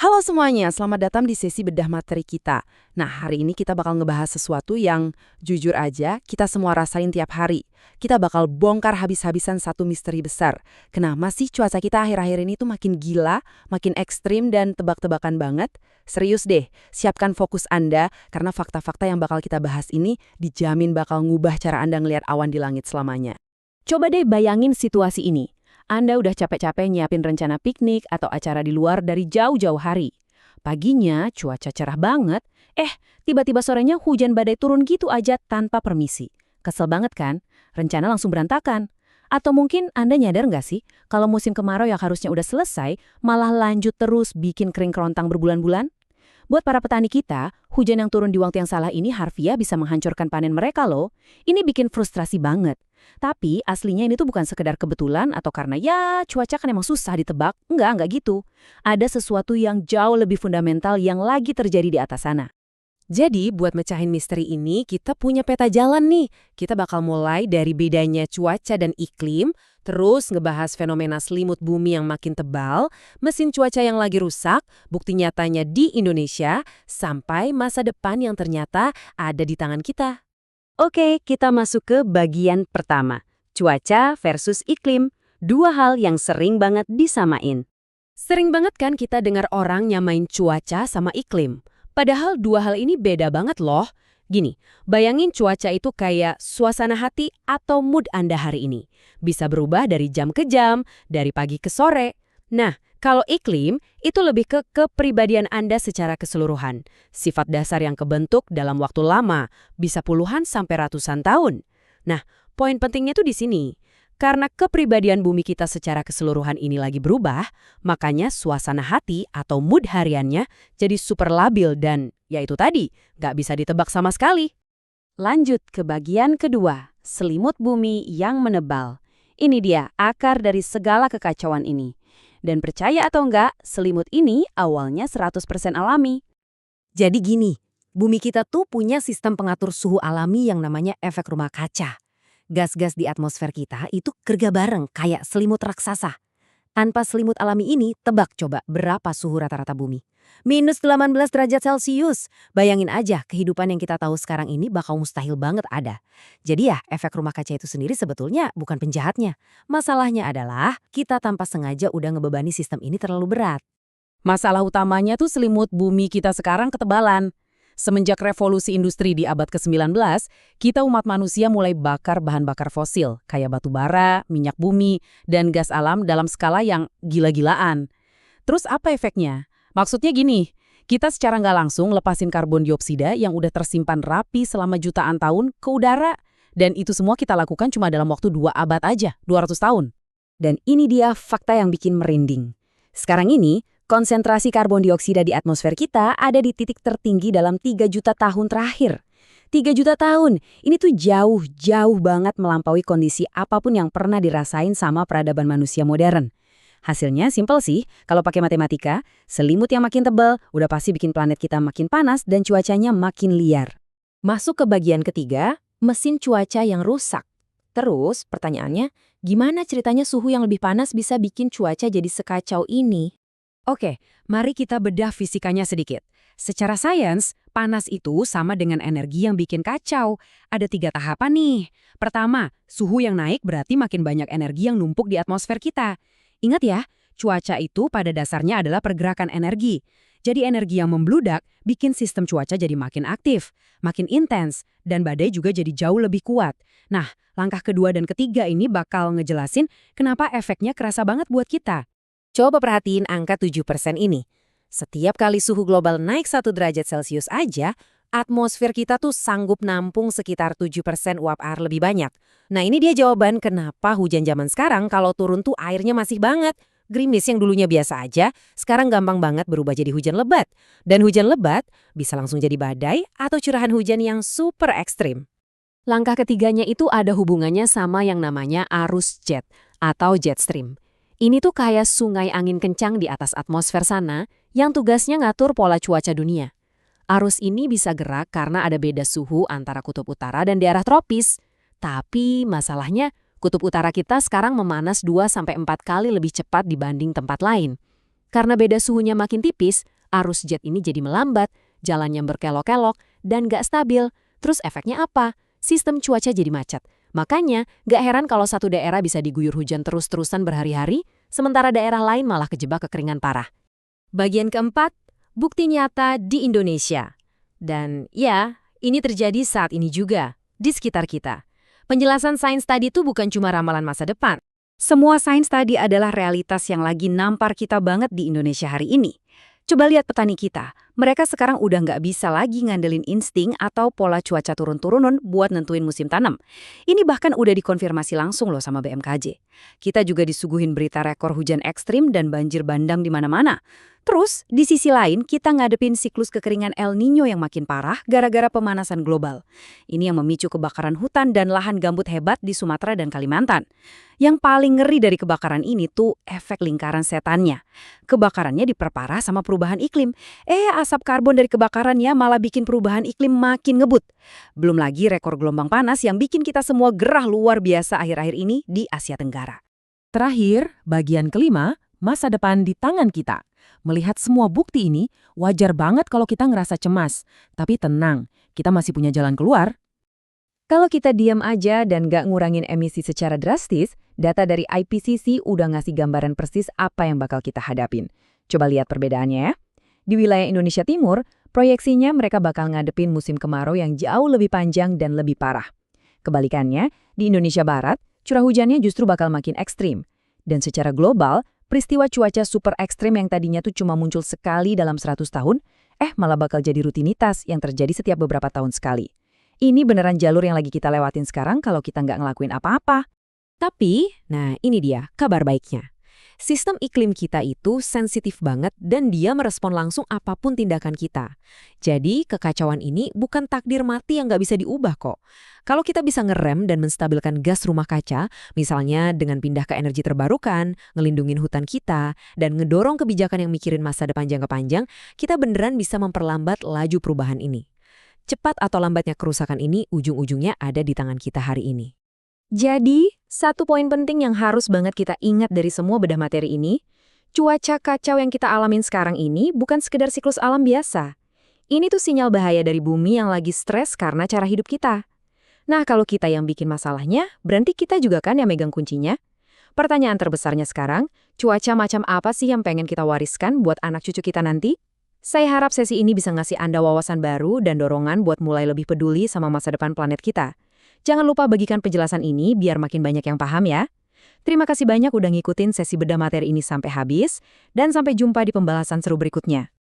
Halo semuanya, selamat datang di sesi bedah materi kita. Nah, hari ini kita bakal ngebahas sesuatu yang jujur aja kita semua rasain tiap hari. Kita bakal bongkar habis-habisan satu misteri besar. Kenapa sih cuaca kita akhir-akhir ini tuh makin gila, makin ekstrim dan tebak-tebakan banget? Serius deh, siapkan fokus Anda karena fakta-fakta yang bakal kita bahas ini dijamin bakal ngubah cara Anda ngelihat awan di langit selamanya. Coba deh bayangin situasi ini. Anda udah capek-capek nyiapin rencana piknik atau acara di luar dari jauh-jauh hari. Paginya cuaca cerah banget, tiba-tiba sorenya hujan badai turun gitu aja tanpa permisi. Kesel banget kan? Rencana langsung berantakan. Atau mungkin Anda nyadar nggak sih, kalau musim kemarau yang harusnya udah selesai, malah lanjut terus bikin kering kerontang berbulan-bulan? Buat para petani kita, hujan yang turun di waktu yang salah ini harfiah bisa menghancurkan panen mereka loh. Ini bikin frustrasi banget. Tapi aslinya ini tuh bukan sekedar kebetulan atau karena ya cuaca kan emang susah ditebak. Enggak gitu. Ada sesuatu yang jauh lebih fundamental yang lagi terjadi di atas sana. Jadi buat mecahin misteri ini kita punya peta jalan nih. Kita bakal mulai dari bedanya cuaca dan iklim, terus ngebahas fenomena selimut bumi yang makin tebal, mesin cuaca yang lagi rusak, bukti nyatanya di Indonesia, sampai masa depan yang ternyata ada di tangan kita. Oke, kita masuk ke bagian pertama. Cuaca versus iklim. Dua hal yang sering banget disamain. Sering banget kan kita dengar orang nyamain cuaca sama iklim. Padahal dua hal ini beda banget loh. Gini, bayangin cuaca itu kayak suasana hati atau mood Anda hari ini. Bisa berubah dari jam ke jam, dari pagi ke sore. Nah, kalau iklim, itu lebih ke kepribadian Anda secara keseluruhan. Sifat dasar yang kebentuk dalam waktu lama, bisa puluhan sampai ratusan tahun. Nah, poin pentingnya tuh di sini. Karena kepribadian bumi kita secara keseluruhan ini lagi berubah, makanya suasana hati atau mood hariannya jadi super labil dan, ya itu tadi, nggak bisa ditebak sama sekali. Lanjut ke bagian kedua, selimut bumi yang menebal. Ini dia akar dari segala kekacauan ini. Dan percaya atau enggak, selimut ini awalnya 100% alami. Jadi gini, bumi kita tuh punya sistem pengatur suhu alami yang namanya efek rumah kaca. Gas-gas di atmosfer kita itu kerja bareng kayak selimut raksasa. Tanpa selimut alami ini, tebak coba berapa suhu rata-rata bumi. Minus 18 derajat Celcius. Bayangin aja kehidupan yang kita tahu sekarang ini bakal mustahil banget ada. Jadi ya, efek rumah kaca itu sendiri sebetulnya bukan penjahatnya. Masalahnya adalah kita tanpa sengaja udah ngebebani sistem ini terlalu berat. Masalah utamanya tuh selimut bumi kita sekarang ketebalan. Semenjak revolusi industri di abad ke-19, kita umat manusia mulai bakar bahan bakar fosil, kayak batu bara, minyak bumi, dan gas alam dalam skala yang gila-gilaan. Terus apa efeknya? Maksudnya gini, kita secara nggak langsung lepasin karbon dioksida yang udah tersimpan rapi selama jutaan tahun ke udara. Dan itu semua kita lakukan cuma dalam waktu 2 abad aja, 200 tahun. Dan ini dia fakta yang bikin merinding. Sekarang ini, konsentrasi karbon dioksida di atmosfer kita ada di titik tertinggi dalam 3 juta tahun terakhir. 3 juta tahun, ini tuh jauh banget melampaui kondisi apapun yang pernah dirasain sama peradaban manusia modern. Hasilnya simpel sih, kalau pakai matematika, selimut yang makin tebal udah pasti bikin planet kita makin panas dan cuacanya makin liar. Masuk ke bagian ketiga, mesin cuaca yang rusak. Terus pertanyaannya, gimana ceritanya suhu yang lebih panas bisa bikin cuaca jadi sekacau ini? Oke, mari kita bedah fisikanya sedikit. Secara sains, panas itu sama dengan energi yang bikin kacau. Ada 3 tahapan nih. Pertama, suhu yang naik berarti makin banyak energi yang numpuk di atmosfer kita. Ingat ya, cuaca itu pada dasarnya adalah pergerakan energi. Jadi energi yang membludak bikin sistem cuaca jadi makin aktif, makin intens, dan badai juga jadi jauh lebih kuat. Nah, langkah kedua dan ketiga ini bakal ngejelasin kenapa efeknya kerasa banget buat kita. Coba perhatiin angka 7% ini. Setiap kali suhu global naik 1 derajat Celcius aja, atmosfer kita tuh sanggup nampung sekitar 7% uap air lebih banyak. Nah ini dia jawaban kenapa hujan zaman sekarang kalau turun tuh airnya masih banget. Gerimis yang dulunya biasa aja, sekarang gampang banget berubah jadi hujan lebat. Dan hujan lebat bisa langsung jadi badai atau curahan hujan yang super ekstrim. Langkah ketiganya itu ada hubungannya sama yang namanya arus jet atau jet stream. Ini tuh kayak sungai angin kencang di atas atmosfer sana yang tugasnya ngatur pola cuaca dunia. Arus ini bisa gerak karena ada beda suhu antara kutub utara dan daerah tropis. Tapi masalahnya, kutub utara kita sekarang memanas 2-4 kali lebih cepat dibanding tempat lain. Karena beda suhunya makin tipis, arus jet ini jadi melambat, jalannya berkelok-kelok, dan nggak stabil. Terus efeknya apa? Sistem cuaca jadi macet. Makanya, nggak heran kalau satu daerah bisa diguyur hujan terus-terusan berhari-hari, sementara daerah lain malah kejebak kekeringan parah. Bagian keempat, bukti nyata di Indonesia. Dan ya, ini terjadi saat ini juga, di sekitar kita. Penjelasan sains tadi itu bukan cuma ramalan masa depan. Semua sains tadi adalah realitas yang lagi nampar kita banget di Indonesia hari ini. Coba lihat petani kita, mereka sekarang udah nggak bisa lagi ngandelin insting atau pola cuaca turun-turunun buat nentuin musim tanam. Ini bahkan udah dikonfirmasi langsung loh sama BMKG. Kita juga disuguhin berita rekor hujan ekstrim dan banjir bandang di mana-mana. Terus, di sisi lain, kita ngadepin siklus kekeringan El Niño yang makin parah gara-gara pemanasan global. Ini yang memicu kebakaran hutan dan lahan gambut hebat di Sumatera dan Kalimantan. Yang paling ngeri dari kebakaran ini tuh efek lingkaran setannya. Kebakarannya diperparah sama perubahan iklim. Asap karbon dari kebakarannya malah bikin perubahan iklim makin ngebut. Belum lagi rekor gelombang panas yang bikin kita semua gerah luar biasa akhir-akhir ini di Asia Tenggara. Terakhir, bagian kelima, masa depan di tangan kita. Melihat semua bukti ini, wajar banget kalau kita ngerasa cemas. Tapi tenang, kita masih punya jalan keluar. Kalau kita diam aja dan nggak ngurangin emisi secara drastis, data dari IPCC udah ngasih gambaran persis apa yang bakal kita hadapin. Coba lihat perbedaannya ya. Di wilayah Indonesia Timur, proyeksinya mereka bakal ngadepin musim kemarau yang jauh lebih panjang dan lebih parah. Kebalikannya, di Indonesia Barat, curah hujannya justru bakal makin ekstrim. Dan secara global, peristiwa cuaca super ekstrim yang tadinya tuh cuma muncul sekali dalam 100 tahun, malah bakal jadi rutinitas yang terjadi setiap beberapa tahun sekali. Ini beneran jalur yang lagi kita lewatin sekarang kalau kita nggak ngelakuin apa-apa. Tapi, nah ini dia kabar baiknya. Sistem iklim kita itu sensitif banget dan dia merespon langsung apapun tindakan kita. Jadi, kekacauan ini bukan takdir mati yang nggak bisa diubah kok. Kalau kita bisa ngerem dan menstabilkan gas rumah kaca, misalnya dengan pindah ke energi terbarukan, ngelindungin hutan kita, dan ngedorong kebijakan yang mikirin masa depan jangka panjang, kita beneran bisa memperlambat laju perubahan ini. Cepat atau lambatnya kerusakan ini ujung-ujungnya ada di tangan kita hari ini. Jadi, satu poin penting yang harus banget kita ingat dari semua bedah materi ini, cuaca kacau yang kita alamin sekarang ini bukan sekedar siklus alam biasa. Ini tuh sinyal bahaya dari bumi yang lagi stres karena cara hidup kita. Nah, kalau kita yang bikin masalahnya, berarti kita juga kan yang megang kuncinya. Pertanyaan terbesarnya sekarang, cuaca macam apa sih yang pengen kita wariskan buat anak cucu kita nanti? Saya harap sesi ini bisa ngasih Anda wawasan baru dan dorongan buat mulai lebih peduli sama masa depan planet kita. Jangan lupa bagikan penjelasan ini biar makin banyak yang paham ya. Terima kasih banyak udah ngikutin sesi bedah materi ini sampai habis, dan sampai jumpa di pembahasan seru berikutnya.